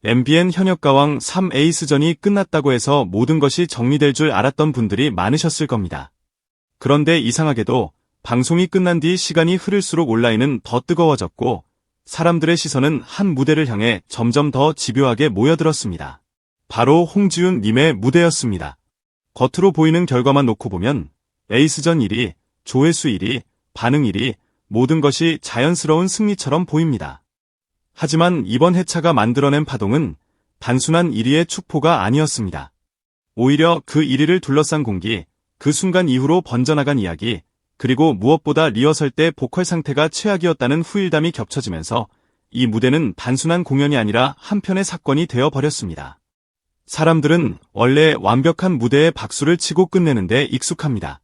MBN 현역가왕 3에이스전이 끝났다고 해서 모든 것이 정리될 줄 알았던 분들이 많으셨을 겁니다. 그런데 이상하게도 방송이 끝난 뒤 시간이 흐를수록 온라인은 더 뜨거워졌고 사람들의 시선은 한 무대를 향해 점점 더 집요하게 모여들었습니다. 바로 홍지윤 님의 무대였습니다. 겉으로 보이는 결과만 놓고 보면 에이스전 1위, 조회수 1위, 반응 1위, 모든 것이 자연스러운 승리처럼 보입니다. 하지만 이번 회차가 만들어낸 파동은 단순한 1위의 축포가 아니었습니다. 오히려 그 1위를 둘러싼 공기, 그 순간 이후로 번져나간 이야기, 그리고 무엇보다 리허설 때 보컬 상태가 최악이었다는 후일담이 겹쳐지면서 이 무대는 단순한 공연이 아니라 한편의 사건이 되어버렸습니다. 사람들은 원래 완벽한 무대에 박수를 치고 끝내는데 익숙합니다.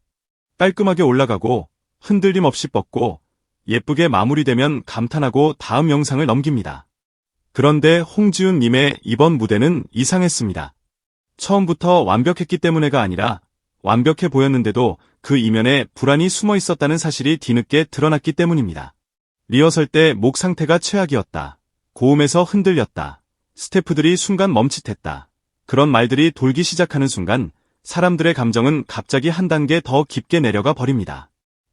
깔끔하게 올라가고 흔들림 없이 뻗고 예쁘게 마무리되면 감탄하고 다음 영상을 넘깁니다. 그런데 홍지윤 님의 이번 무대는 이상했습니다. 처음부터 완벽했기 때문에가 아니라 완벽해 보였는데도 그 이면에 불안이 숨어 있었다는 사실이 뒤늦게 드러났기 때문입니다. 리허설 때 목 상태가 최악이었다. 고음에서 흔들렸다. 스태프들이 순간 멈칫했다. 그런 말들이 돌기 시작하는 순간 사람들의 감정은 갑자기 한 단계 더 깊게 내려가 버립니다.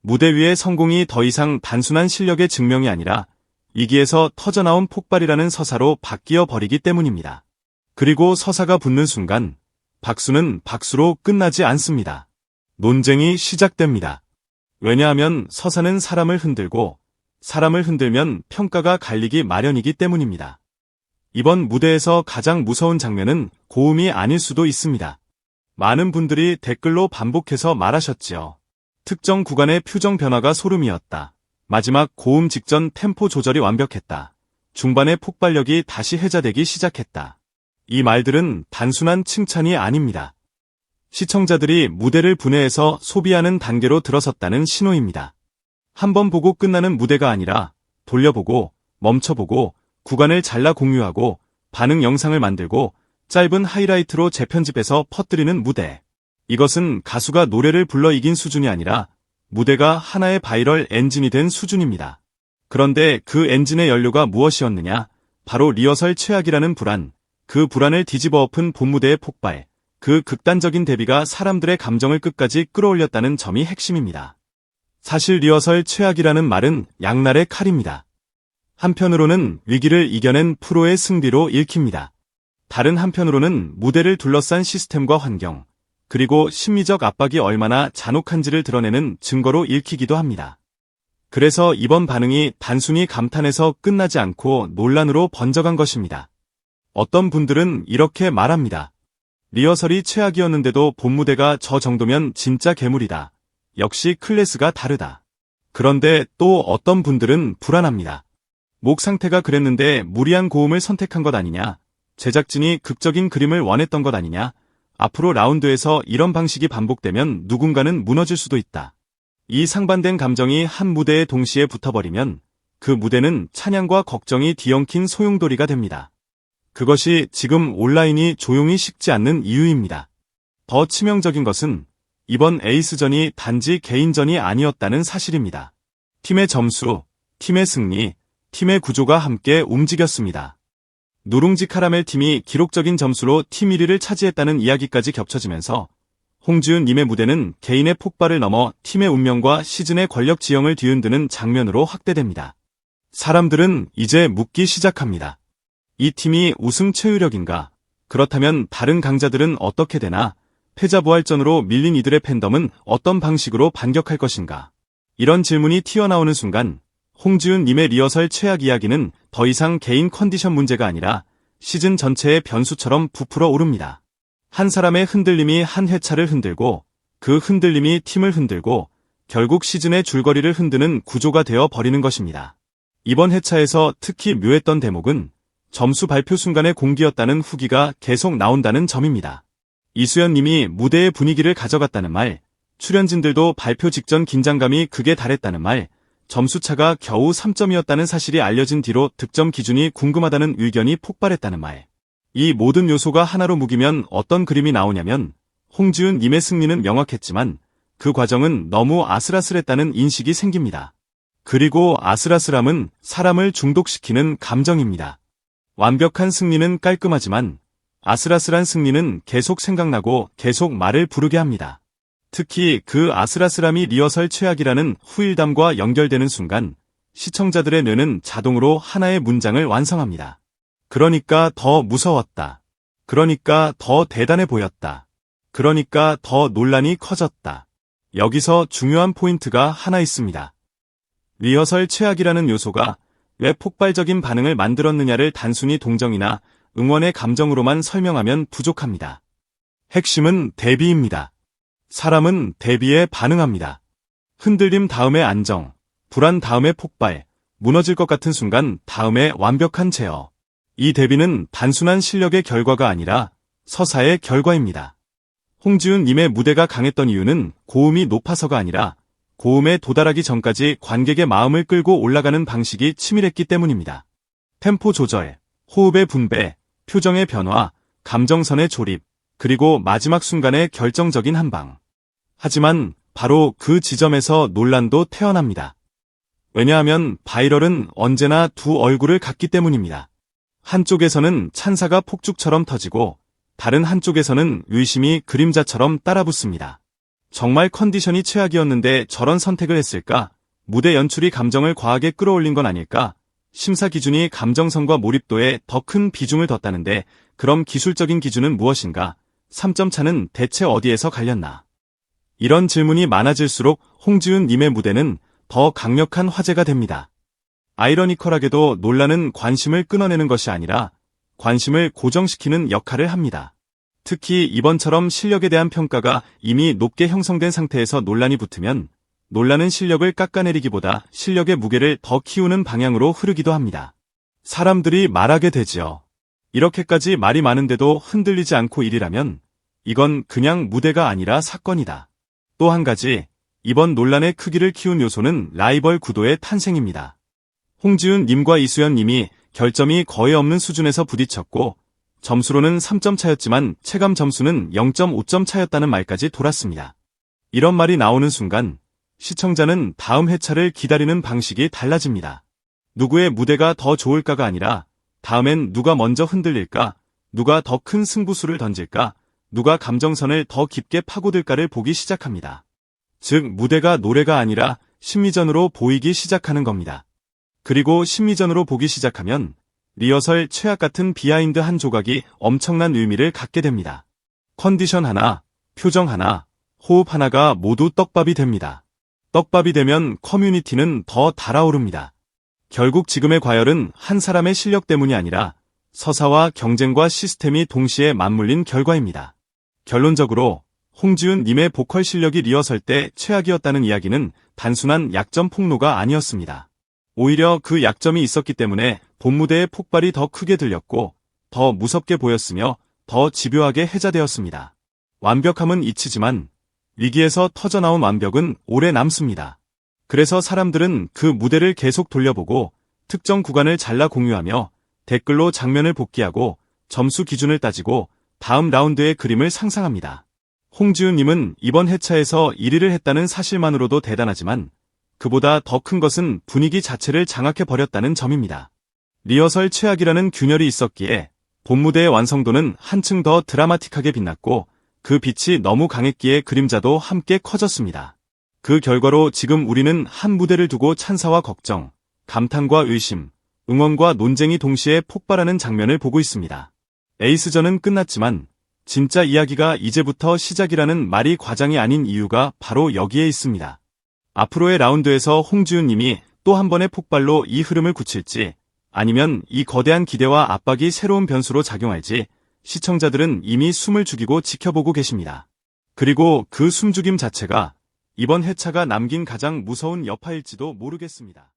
무대 위의 성공이 더 이상 단순한 실력의 증명이 아니라 이기에서 터져나온 폭발이라는 서사로 바뀌어 버리기 때문입니다. 그리고 서사가 붙는 순간 박수는 박수로 끝나지 않습니다. 논쟁이 시작됩니다. 왜냐하면 서사는 사람을 흔들고 사람을 흔들면 평가가 갈리기 마련이기 때문입니다. 이번 무대에서 가장 무서운 장면은 고음이 아닐 수도 있습니다. 많은 분들이 댓글로 반복해서 말하셨지요. 특정 구간의 표정 변화가 소름이었다. 마지막 고음 직전 템포 조절이 완벽했다. 중반의 폭발력이 다시 회자되기 시작했다. 이 말들은 단순한 칭찬이 아닙니다. 시청자들이 무대를 분해해서 소비하는 단계로 들어섰다는 신호입니다. 한 번 보고 끝나는 무대가 아니라 돌려보고 멈춰보고 구간을 잘라 공유하고 반응 영상을 만들고 짧은 하이라이트로 재편집해서 퍼뜨리는 무대. 이것은 가수가 노래를 불러 이긴 수준이 아니라 무대가 하나의 바이럴 엔진이 된 수준입니다. 그런데 그 엔진의 연료가 무엇이었느냐? 바로 리허설 최악이라는 불안, 그 불안을 뒤집어 엎은 본무대의 폭발, 그 극단적인 대비가 사람들의 감정을 끝까지 끌어올렸다는 점이 핵심입니다. 사실 리허설 최악이라는 말은 양날의 칼입니다. 한편으로는 위기를 이겨낸 프로의 승리로 읽힙니다. 다른 한편으로는 무대를 둘러싼 시스템과 환경, 그리고 심리적 압박이 얼마나 잔혹한지를 드러내는 증거로 읽히기도 합니다. 그래서 이번 반응이 단순히 감탄에서 끝나지 않고 논란으로 번져간 것입니다. 어떤 분들은 이렇게 말합니다. 리허설이 최악이었는데도 본무대가 저 정도면 진짜 괴물이다. 역시 클래스가 다르다. 그런데 또 어떤 분들은 불안합니다. 목 상태가 그랬는데 무리한 고음을 선택한 것 아니냐? 제작진이 극적인 그림을 원했던 것 아니냐? 앞으로 라운드에서 이런 방식이 반복되면 누군가는 무너질 수도 있다. 이 상반된 감정이 한 무대에 동시에 붙어버리면 그 무대는 찬양과 걱정이 뒤엉킨 소용돌이가 됩니다. 그것이 지금 온라인이 조용히 식지 않는 이유입니다. 더 치명적인 것은 이번 에이스전이 단지 개인전이 아니었다는 사실입니다. 팀의 점수, 팀의 승리, 팀의 구조가 함께 움직였습니다. 누룽지 카라멜 팀이 기록적인 점수로 팀 1위를 차지했다는 이야기까지 겹쳐지면서 홍지윤 님의 무대는 개인의 폭발을 넘어 팀의 운명과 시즌의 권력 지형을 뒤흔드는 장면으로 확대됩니다. 사람들은 이제 묻기 시작합니다. 이 팀이 우승 최유력인가? 그렇다면 다른 강자들은 어떻게 되나? 패자부활전으로 밀린 이들의 팬덤은 어떤 방식으로 반격할 것인가? 이런 질문이 튀어나오는 순간 홍지윤 님의 리허설 최악 이야기는 더 이상 개인 컨디션 문제가 아니라 시즌 전체의 변수처럼 부풀어 오릅니다. 한 사람의 흔들림이 한 회차를 흔들고 그 흔들림이 팀을 흔들고 결국 시즌의 줄거리를 흔드는 구조가 되어 버리는 것입니다. 이번 회차에서 특히 묘했던 대목은 점수 발표 순간의 공기였다는 후기가 계속 나온다는 점입니다. 이수연 님이 무대의 분위기를 가져갔다는 말, 출연진들도 발표 직전 긴장감이 극에 달했다는 말, 점수차가 겨우 3점이었다는 사실이 알려진 뒤로 득점 기준이 궁금하다는 의견이 폭발했다는 말. 이 모든 요소가 하나로 묵이면 어떤 그림이 나오냐면 홍지윤 님의 승리는 명확했지만 그 과정은 너무 아슬아슬했다는 인식이 생깁니다. 그리고 아슬아슬함은 사람을 중독시키는 감정입니다. 완벽한 승리는 깔끔하지만 아슬아슬한 승리는 계속 생각나고 계속 말을 부르게 합니다. 특히 그 아슬아슬함이 리허설 최악이라는 후일담과 연결되는 순간 시청자들의 뇌는 자동으로 하나의 문장을 완성합니다. 그러니까 더 무서웠다. 그러니까 더 대단해 보였다. 그러니까 더 논란이 커졌다. 여기서 중요한 포인트가 하나 있습니다. 리허설 최악이라는 요소가 왜 폭발적인 반응을 만들었느냐를 단순히 동정이나 응원의 감정으로만 설명하면 부족합니다. 핵심은 대비입니다. 사람은 대비에 반응합니다. 흔들림 다음에 안정, 불안 다음에 폭발, 무너질 것 같은 순간 다음에 완벽한 제어. 이 대비는 단순한 실력의 결과가 아니라 서사의 결과입니다. 홍지훈 님의 무대가 강했던 이유는 고음이 높아서가 아니라 고음에 도달하기 전까지 관객의 마음을 끌고 올라가는 방식이 치밀했기 때문입니다. 템포 조절, 호흡의 분배, 표정의 변화, 감정선의 조립, 그리고 마지막 순간의 결정적인 한방. 하지만 바로 그 지점에서 논란도 태어납니다. 왜냐하면 바이럴은 언제나 두 얼굴을 갖기 때문입니다. 한쪽에서는 찬사가 폭죽처럼 터지고 다른 한쪽에서는 의심이 그림자처럼 따라붙습니다. 정말 컨디션이 최악이었는데 저런 선택을 했을까? 무대 연출이 감정을 과하게 끌어올린 건 아닐까? 심사 기준이 감정선과 몰입도에 더 큰 비중을 뒀다는데 그럼 기술적인 기준은 무엇인가? 3점 차는 대체 어디에서 갈렸나? 이런 질문이 많아질수록 홍지훈 님의 무대는 더 강력한 화제가 됩니다. 아이러니컬하게도 논란은 관심을 끊어내는 것이 아니라 관심을 고정시키는 역할을 합니다. 특히 이번처럼 실력에 대한 평가가 이미 높게 형성된 상태에서 논란이 붙으면 논란은 실력을 깎아내리기보다 실력의 무게를 더 키우는 방향으로 흐르기도 합니다. 사람들이 말하게 되지요. 이렇게까지 말이 많은데도 흔들리지 않고 일이라면 이건 그냥 무대가 아니라 사건이다. 또 한 가지, 이번 논란의 크기를 키운 요소는 라이벌 구도의 탄생입니다. 홍지훈 님과 이수연 님이 결점이 거의 없는 수준에서 부딪혔고 점수로는 3점 차였지만 체감 점수는 0.5점 차였다는 말까지 돌았습니다. 이런 말이 나오는 순간 시청자는 다음 회차를 기다리는 방식이 달라집니다. 누구의 무대가 더 좋을까가 아니라 다음엔 누가 먼저 흔들릴까, 누가 더 큰 승부수를 던질까, 누가 감정선을 더 깊게 파고들까를 보기 시작합니다. 즉 무대가 노래가 아니라 심리전으로 보이기 시작하는 겁니다. 그리고 심리전으로 보기 시작하면 리허설 최악 같은 비하인드 한 조각이 엄청난 의미를 갖게 됩니다. 컨디션 하나, 표정 하나, 호흡 하나가 모두 떡밥이 됩니다. 떡밥이 되면 커뮤니티는 더 달아오릅니다. 결국 지금의 과열은 한 사람의 실력 때문이 아니라 서사와 경쟁과 시스템이 동시에 맞물린 결과입니다. 결론적으로 홍지훈 님의 보컬 실력이 리허설 때 최악이었다는 이야기는 단순한 약점 폭로가 아니었습니다. 오히려 그 약점이 있었기 때문에 본 무대의 폭발이 더 크게 들렸고 더 무섭게 보였으며 더 집요하게 해자되었습니다. 완벽함은 잊히지만 위기에서 터져나온 완벽은 오래 남습니다. 그래서 사람들은 그 무대를 계속 돌려보고 특정 구간을 잘라 공유하며 댓글로 장면을 복귀하고 점수 기준을 따지고 다음 라운드의 그림을 상상합니다. 홍지훈 님은 이번 회차에서 1위를 했다는 사실만으로도 대단하지만 그보다 더 큰 것은 분위기 자체를 장악해버렸다는 점입니다. 리허설 최악이라는 균열이 있었기에 본 무대의 완성도는 한층 더 드라마틱하게 빛났고 그 빛이 너무 강했기에 그림자도 함께 커졌습니다. 그 결과로 지금 우리는 한 무대를 두고 찬사와 걱정, 감탄과 의심, 응원과 논쟁이 동시에 폭발하는 장면을 보고 있습니다. 에이스전은 끝났지만 진짜 이야기가 이제부터 시작이라는 말이 과장이 아닌 이유가 바로 여기에 있습니다. 앞으로의 라운드에서 홍지훈 님이 또 한 번의 폭발로 이 흐름을 굳힐지 아니면 이 거대한 기대와 압박이 새로운 변수로 작용할지 시청자들은 이미 숨을 죽이고 지켜보고 계십니다. 그리고 그 숨죽임 자체가 이번 회차가 남긴 가장 무서운 여파일지도 모르겠습니다.